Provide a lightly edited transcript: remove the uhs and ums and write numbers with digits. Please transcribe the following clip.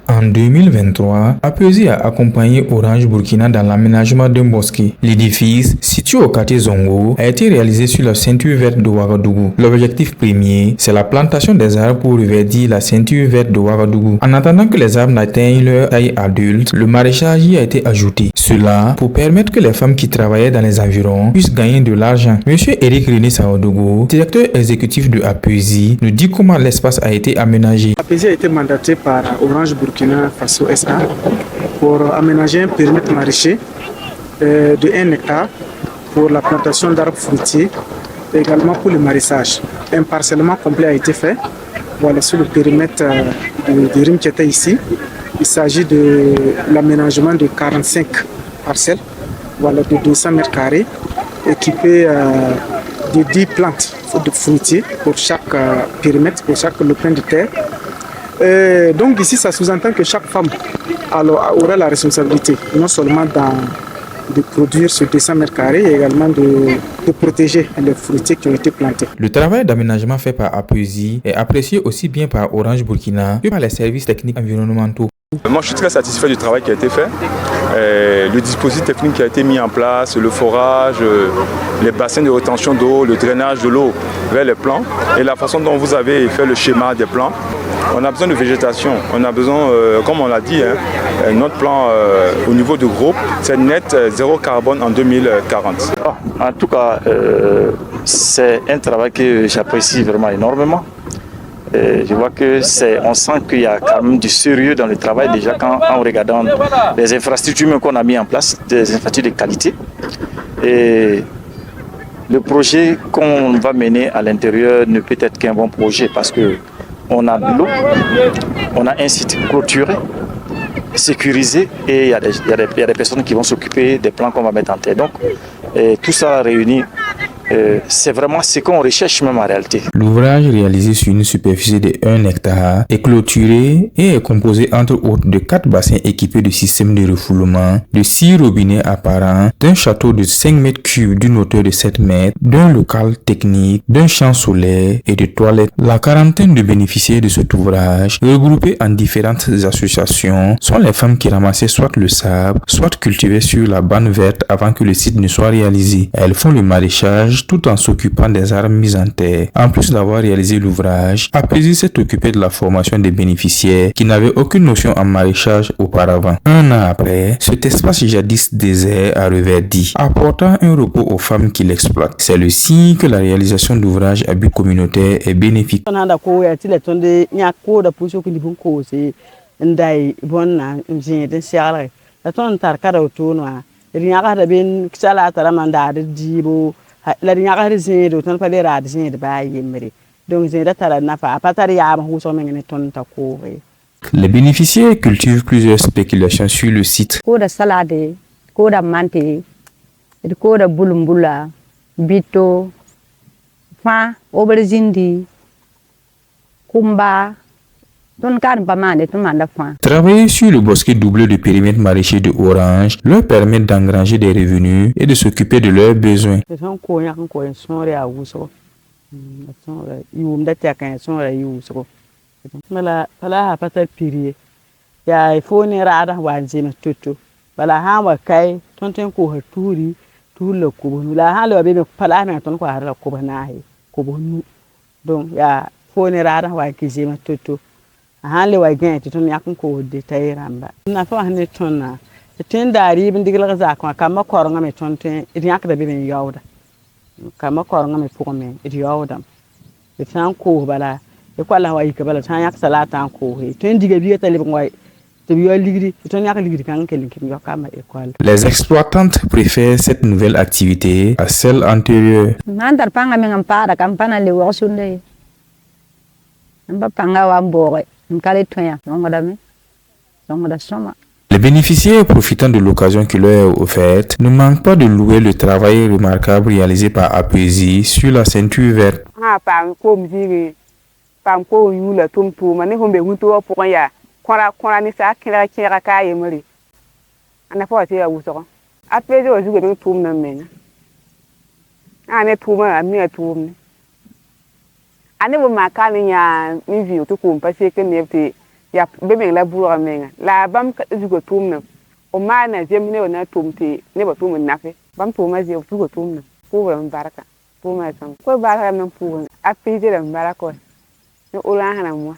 En 2023, APESI a accompagné Orange Burkina dans l'aménagement d'un bosquet. L'édifice, situé au quartier Zongo, a été réalisé sur la ceinture verte de Ouagadougou. L'objectif premier, c'est la plantation des arbres pour reverdir la ceinture verte de Ouagadougou. En attendant que les arbres n'atteignent leur taille adulte, le maraîchage y a été ajouté. Cela pour permettre que les femmes qui travaillaient dans les environs puissent gagner de l'argent. Monsieur Eric René Saodogo, directeur exécutif de APESI, nous dit comment l'espace a été aménagé. APESI a été mandaté par Orange Burkina Faso SA pour aménager un périmètre maraîcher de 1 hectare pour la plantation d'arbres fruitiers et également pour le maraîchage. Un parcellement complet a été fait. Voilà, sur le périmètre de Rim qui était ici. Il s'agit de l'aménagement de 45 parcelles, voilà, de 200 mètres carrés, équipées de 10 plantes de fruitiers pour chaque périmètre, pour chaque lopin de terre. Donc ici, ça sous-entend que chaque femme aura la responsabilité, non seulement de produire sur 200 mètres carrés, et également de protéger les fruitiers qui ont été plantés. Le travail d'aménagement fait par APESI est apprécié aussi bien par Orange Burkina que par les services techniques environnementaux. Moi, je suis très satisfait du travail qui a été fait. Le dispositif technique qui a été mis en place, le forage, les bassins de rétention d'eau, le drainage de l'eau vers les plants et la façon dont vous avez fait le schéma des plants. On a besoin de végétation, on a besoin, comme on l'a dit, notre plan au niveau du groupe, c'est net zéro carbone en 2040. En tout cas, c'est un travail que j'apprécie vraiment énormément. Je vois que on sent qu'il y a quand même du sérieux dans le travail déjà en regardant les infrastructures qu'on a mis en place, des infrastructures de qualité. Et le projet qu'on va mener à l'intérieur ne peut être qu'un bon projet parce que on a de l'eau, on a un site clôturé, sécurisé et il y a des personnes qui vont s'occuper des plans qu'on va mettre en terre. Donc tout ça réuni. C'est vraiment ce qu'on recherche même en réalité. L'ouvrage réalisé sur une superficie de 1 hectare est clôturé et est composé entre autres de 4 bassins équipés de systèmes de refoulement, de 6 robinets apparents, d'un château de 5 mètres cubes d'une hauteur de 7 mètres, d'un local technique, d'un champ solaire et de toilettes. La quarantaine de bénéficiaires de cet ouvrage, regroupés en différentes associations, sont les femmes qui ramassaient soit le sable, soit cultivaient sur la bande verte avant que le site ne soit réalisé. Elles font le maraîchage tout en s'occupant des arbres mis en terre. En plus d'avoir réalisé l'ouvrage, APESI s'est occupé de la formation des bénéficiaires qui n'avaient aucune notion en maraîchage auparavant. 1 an après, cet espace jadis désert a reverdi, apportant un repos aux femmes qui l'exploitent. C'est le signe que la réalisation d'ouvrages à but communautaire est bénéfique. La dernière zine de ton palais à zine de baïmeri. Donc, zine de n'a pas pataria, où sont mes tonnes à courir. Les bénéficiaires cultivent plusieurs spéculations sur le site. Coda salade, coda mante, et coda bulumbula, bito, fin, aubergine, kumba. Travailler sur le bosquet doublé de périmètre maraîcher de Orange leur permet d'engranger des revenus et de s'occuper de leurs besoins. Han le wa gen ti ton yakun ko de tayramba na fa han tonna tin dari bin digla za ko kama koronga me ton tin yak da bin yawda kama koronga me fu me yawda tan ko bala e ko la wa yika bala tan yak salata ko he tin diga bi ta le ngwai to bi ligri ton yak ligri kan ke linkin yo kama école. Les exploitantes préfèrent cette nouvelle activité à celle antérieure. Mandar panga me ngampara kampana le wosunde mba panga wa mbore. Les bénéficiaires profitant de l'occasion qui leur est offerte ne manquent pas de louer le travail remarquable réalisé par APESI sur la ceinture verte. Ane bo makani nya ni vi to ko mpase ke ne te ya be me la buura menga la bam ka zugo tumna o ma na jem ne ona tumti ne ba tum nafe bam to ma je zugo tumna ko ba baraka ko ma sam ko baraka nan pu a pije da baraka ne ulan hana mo